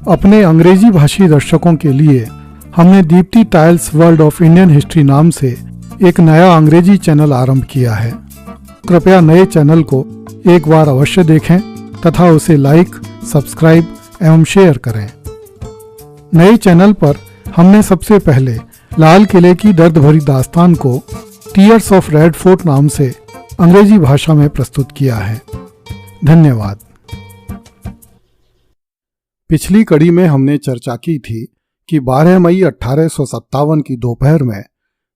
अपने अंग्रेजी भाषी दर्शकों के लिए हमने Deepti tiles world of Indian history नाम से एक नया अंग्रेजी चैनल आरंभ किया है। कृपया नए चैनल को एक बार अवश्य देखें तथा उसे लाइक, सब्सक्राइब एवं शेयर करें। नए चैनल पर हमने सबसे पहले लाल किले की दर्द भरी दास्तान को टीयर्स ऑफ रेड फोर्ट नाम से अंग्रेजी भाषा में प्रस्तुत किया है। धन्यवाद। पिछली कड़ी में हमने चर्चा की थी कि 12 मई 1857 की दोपहर में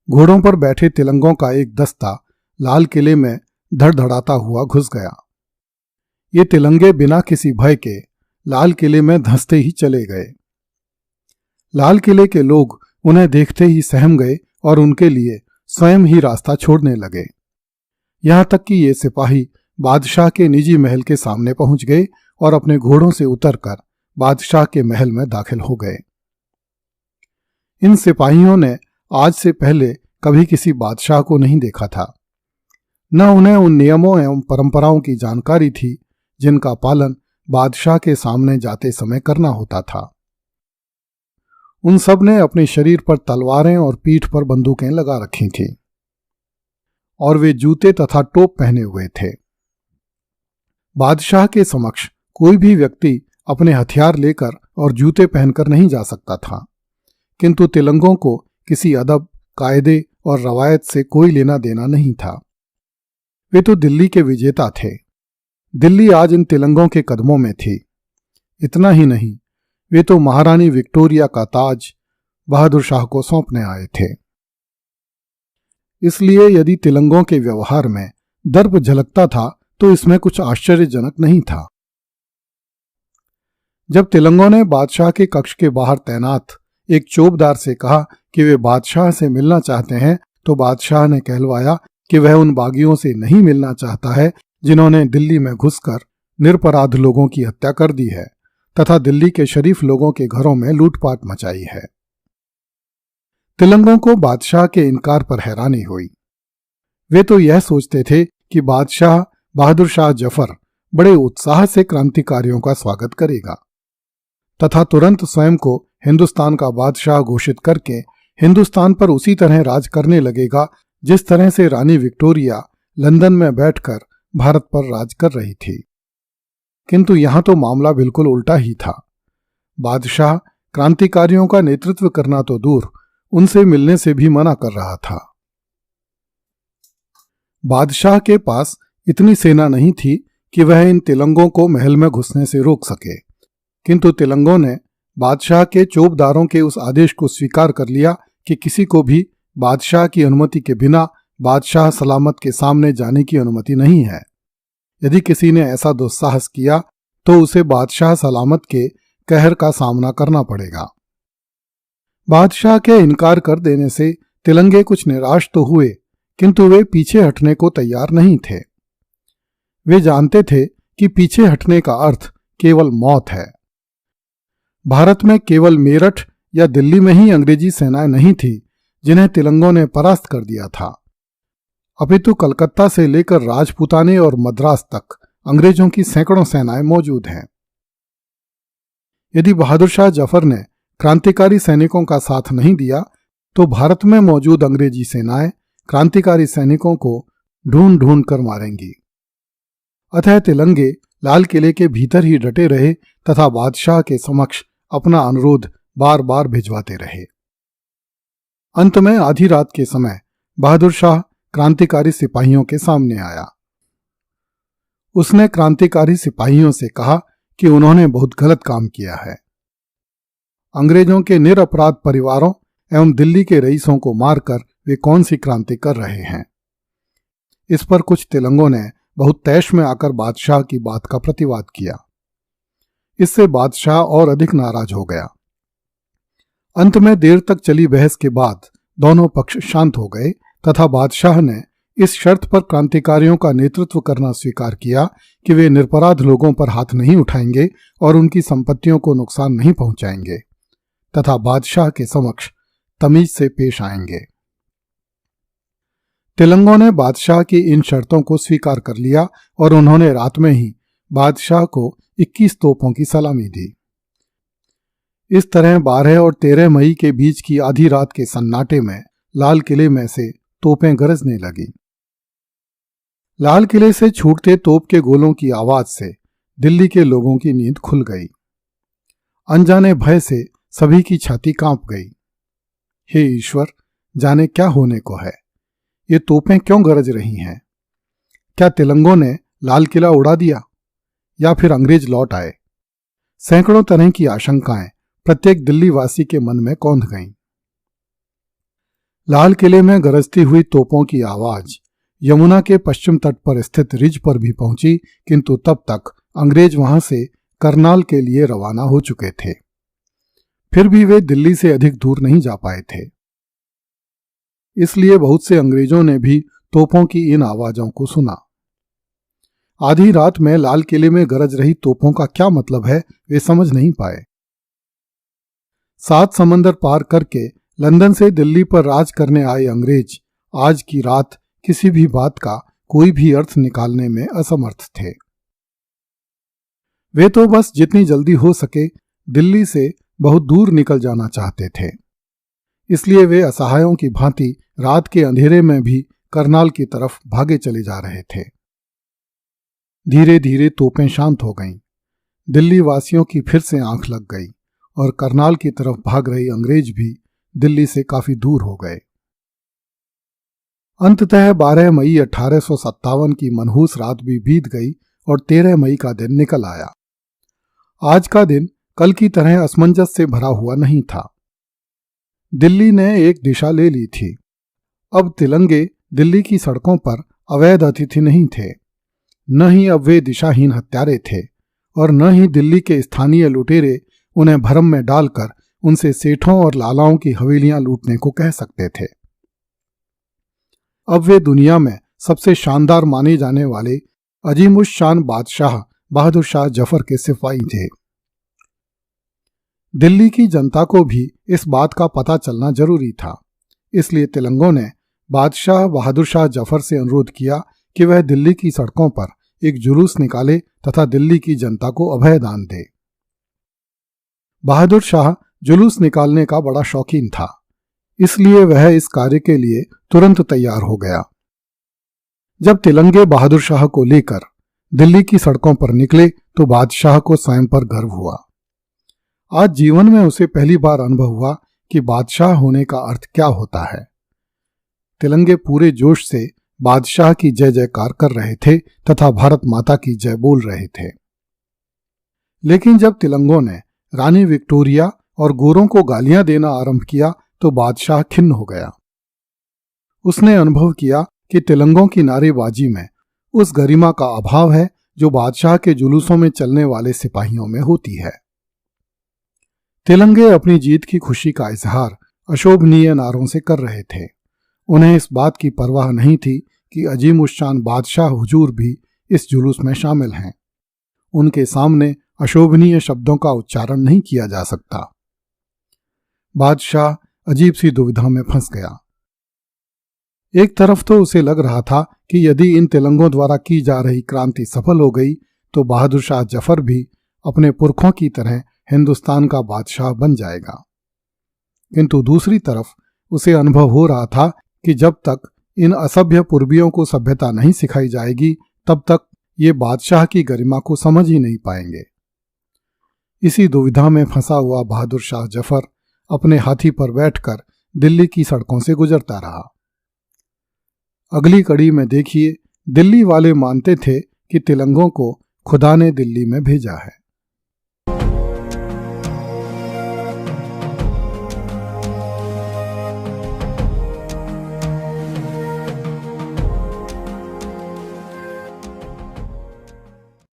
घोड़ों पर बैठे तिलंगों का एक दस्ता लाल किले में धड़धड़ाता हुआ घुस गया। ये तिलंगे बिना किसी भय के लाल किले में धंसते ही चले गए। लाल किले के लोग उन्हें देखते ही सहम गए और उनके लिए स्वयं ही रास्ता छोड़ने लगे। यहां तक कि ये सिपाही बादशाह के निजी महल के सामने पहुंच गए और अपने घोड़ों से उतरकर बादशाह के महल में दाखिल हो गए। इन सिपाहियों ने आज से पहले कभी किसी बादशाह को नहीं देखा था, न उन्हें उन नियमों एवं परंपराओं की जानकारी थी जिनका पालन बादशाह के सामने जाते समय करना होता था। उन सब ने अपने शरीर पर तलवारें और पीठ पर बंदूकें लगा रखी थीं और वे जूते तथा टोप पहने हुए थे। बादशाह के समक्ष कोई भी व्यक्ति अपने हथियार लेकर और जूते पहनकर नहीं जा सकता था, किंतु तिलंगों को किसी अदब, कायदे और रवायत से कोई लेना देना नहीं था। वे तो दिल्ली के विजेता थे। दिल्ली आज इन तिलंगों के कदमों में थी। इतना ही नहीं, वे तो महारानी विक्टोरिया का ताज बहादुर शाह को सौंपने आए थे। इसलिए यदि तिलंगों के व्यवहार में दर्प झलकता था तो इसमें कुछ आश्चर्यजनक नहीं था। जब तिलंगों ने बादशाह के कक्ष के बाहर तैनात एक चौबदार से कहा कि वे बादशाह से मिलना चाहते हैं, तो बादशाह ने कहलवाया कि वह उन बागियों से नहीं मिलना चाहता है जिन्होंने दिल्ली में घुसकर निरपराध लोगों की हत्या कर दी है तथा दिल्ली के शरीफ लोगों के घरों में लूटपाट मचाई है। तिलंगों को बादशाह के इनकार पर हैरानी हुई। वे तो यह सोचते थे कि बादशाह बहादुर शाह जफर बड़े उत्साह से क्रांतिकारियों का स्वागत करेगा तथा तुरंत स्वयं को हिंदुस्तान का बादशाह घोषित करके हिंदुस्तान पर उसी तरह राज करने लगेगा जिस तरह से रानी विक्टोरिया लंदन में बैठकर भारत पर राज कर रही थी। किंतु यहां तो मामला बिल्कुल उल्टा ही था। बादशाह क्रांतिकारियों का नेतृत्व करना तो दूर, उनसे मिलने से भी मना कर रहा था। बादशाह के पास इतनी सेना नहीं थी कि वह इन तिलंगों को महल में घुसने से रोक सके, किंतु तिलंगों ने बादशाह के चौबदारों के उस आदेश को स्वीकार कर लिया कि किसी को भी बादशाह की अनुमति के बिना बादशाह सलामत के सामने जाने की अनुमति नहीं है। यदि किसी ने ऐसा दुस्साहस किया तो उसे बादशाह सलामत के कहर का सामना करना पड़ेगा। बादशाह के इनकार कर देने से तिलंगे कुछ निराश तो हुए, किंतु वे पीछे हटने को तैयार नहीं थे। वे जानते थे कि पीछे हटने का अर्थ केवल मौत है। भारत में केवल मेरठ या दिल्ली में ही अंग्रेजी सेनाएं नहीं थी जिन्हें तिलंगों ने परास्त कर दिया था, अपितु कलकत्ता से लेकर राजपूताने और मद्रास तक अंग्रेजों की सैकड़ों सेनाएं मौजूद हैं। यदि बहादुर शाह जफर ने क्रांतिकारी सैनिकों का साथ नहीं दिया तो भारत में मौजूद अंग्रेजी सेनाएं क्रांतिकारी सैनिकों को ढूंढ ढूंढ कर मारेंगी। अतः तिलंगे लाल किले के भीतर ही डटे रहे तथा बादशाह के समक्ष अपना अनुरोध बार बार भिजवाते रहे। अंत में आधी रात के समय बहादुर शाह क्रांतिकारी सिपाहियों के सामने आया। उसने क्रांतिकारी सिपाहियों से कहा कि उन्होंने बहुत गलत काम किया है। अंग्रेजों के निरपराध परिवारों एवं दिल्ली के रईसों को मारकर वे कौन सी क्रांति कर रहे हैं। इस पर कुछ तिलंगों ने बहुत तैश में आकर बादशाह की बात का प्रतिवाद किया। इससे बादशाह और अधिक नाराज हो गया। अंत में देर तक चली बहस के बाद दोनों पक्ष शांत हो गए तथा बादशाह ने इस शर्त पर क्रांतिकारियों का नेतृत्व करना स्वीकार किया कि वे निरपराध लोगों पर हाथ नहीं उठाएंगे और उनकी संपत्तियों को नुकसान नहीं पहुंचाएंगे तथा बादशाह के समक्ष तमीज से पेश आएंगे। तिलंगों ने बादशाह की इन शर्तों को स्वीकार कर लिया और उन्होंने रात में ही बादशाह को 21 तोपों की सलामी दी। इस तरह 12 और 13 मई के बीच की आधी रात के सन्नाटे में लाल किले में से तोपें गरजने लगी। लाल किले से छूटते तोप के गोलों की आवाज से दिल्ली के लोगों की नींद खुल गई। अनजाने भय से सभी की छाती कांप गई। हे ईश्वर, जाने क्या होने को है। ये तोपें क्यों गरज रही हैं? क्या तिलंगों ने लाल किला उड़ा दिया या फिर अंग्रेज लौट आए? सैकड़ों तरह की आशंकाएं प्रत्येक दिल्ली वासी के मन में कौंध गईं। लाल किले में गरजती हुई तोपों की आवाज यमुना के पश्चिम तट पर स्थित रिज पर भी पहुंची, किंतु तब तक अंग्रेज वहां से करनाल के लिए रवाना हो चुके थे। फिर भी वे दिल्ली से अधिक दूर नहीं जा पाए थे। इसलिए बहुत से अंग्रेजों ने भी तोपों की इन आवाजों को सुना। आधी रात में लाल किले में गरज रही तोपों का क्या मतलब है, वे समझ नहीं पाए। 7 समंदर पार करके लंदन से दिल्ली पर राज करने आए अंग्रेज आज की रात किसी भी बात का कोई भी अर्थ निकालने में असमर्थ थे। वे तो बस जितनी जल्दी हो सके दिल्ली से बहुत दूर निकल जाना चाहते थे। इसलिए वे असहायों की भांति रात के अंधेरे में भी करनाल की तरफ भागे चले जा रहे थे। धीरे धीरे तोपें शांत हो गईं। दिल्ली वासियों की फिर से आंख लग गई और करनाल की तरफ भाग रहे अंग्रेज भी दिल्ली से काफी दूर हो गए। अंततः 12 मई 1857 की मनहूस रात भी बीत गई और 13 मई का दिन निकल आया। आज का दिन कल की तरह असमंजस से भरा हुआ नहीं था। दिल्ली ने एक दिशा ले ली थी। अब तिलंगे दिल्ली की सड़कों पर अवैध अतिथि नहीं थे, न ही अब वे दिशाहीन हत्यारे थे, और न ही दिल्ली के स्थानीय लुटेरे उन्हें भरम में डालकर उनसे सेठों और लालाओं की हवेलियां लूटने को कह सकते थे। अब वे दुनिया में सबसे शानदार माने जाने वाले अजीमुश शान बादशाह बहादुर शाह जफर के सिपाही थे। दिल्ली की जनता को भी इस बात का पता चलना जरूरी था। इसलिए तिलंगों ने बादशाह बहादुर शाह जफर से अनुरोध किया कि वह दिल्ली की सड़कों पर एक जुलूस निकाले तथा दिल्ली की जनता को अभय दान दे। बहादुर शाह जुलूस निकालने का बड़ा शौकीन था, इसलिए वह इस कार्य के लिए तुरंत तैयार हो गया। जब तिलंगे बहादुर शाह को लेकर दिल्ली की सड़कों पर निकले तो बादशाह को स्वयं पर गर्व हुआ। आज जीवन में उसे पहली बार अनुभव हुआ कि बादशाह होने का अर्थ क्या होता है। तिलंगे पूरे जोश से बादशाह की जय जयकार कर रहे थे तथा भारत माता की जय बोल रहे थे। लेकिन जब तिलंगों ने रानी विक्टोरिया और गोरों को गालियां देना आरंभ किया तो बादशाह खिन्न हो गया। उसने अनुभव किया कि तिलंगों की नारेबाजी में उस गरिमा का अभाव है जो बादशाह के जुलूसों में चलने वाले सिपाहियों में होती है। तिलंगे अपनी जीत की खुशी का इजहार अशोभनीय नारों से कर रहे थे। उन्हें इस बात की परवाह नहीं थी कि अजीम उश्शान बादशाह हुजूर भी इस जुलूस में शामिल हैं। उनके सामने अशोभनीय शब्दों का उच्चारण नहीं किया जा सकता। बादशाह अजीब सी दुविधा में फंस गया। एक तरफ तो उसे लग रहा था कि यदि इन तिलंगों द्वारा की जा रही क्रांति सफल हो गई तो बहादुर शाह जफर भी अपने पुरखों की तरह हिंदुस्तान का बादशाह बन जाएगा, किंतु दूसरी तरफ उसे अनुभव हो रहा था कि जब तक इन असभ्य पूर्वियों को सभ्यता नहीं सिखाई जाएगी तब तक ये बादशाह की गरिमा को समझ ही नहीं पाएंगे। इसी दुविधा में फंसा हुआ बहादुर शाह जफर अपने हाथी पर बैठकर दिल्ली की सड़कों से गुजरता रहा। अगली कड़ी में देखिए, दिल्ली वाले मानते थे कि तिलंगों को खुदा ने दिल्ली में भेजा है।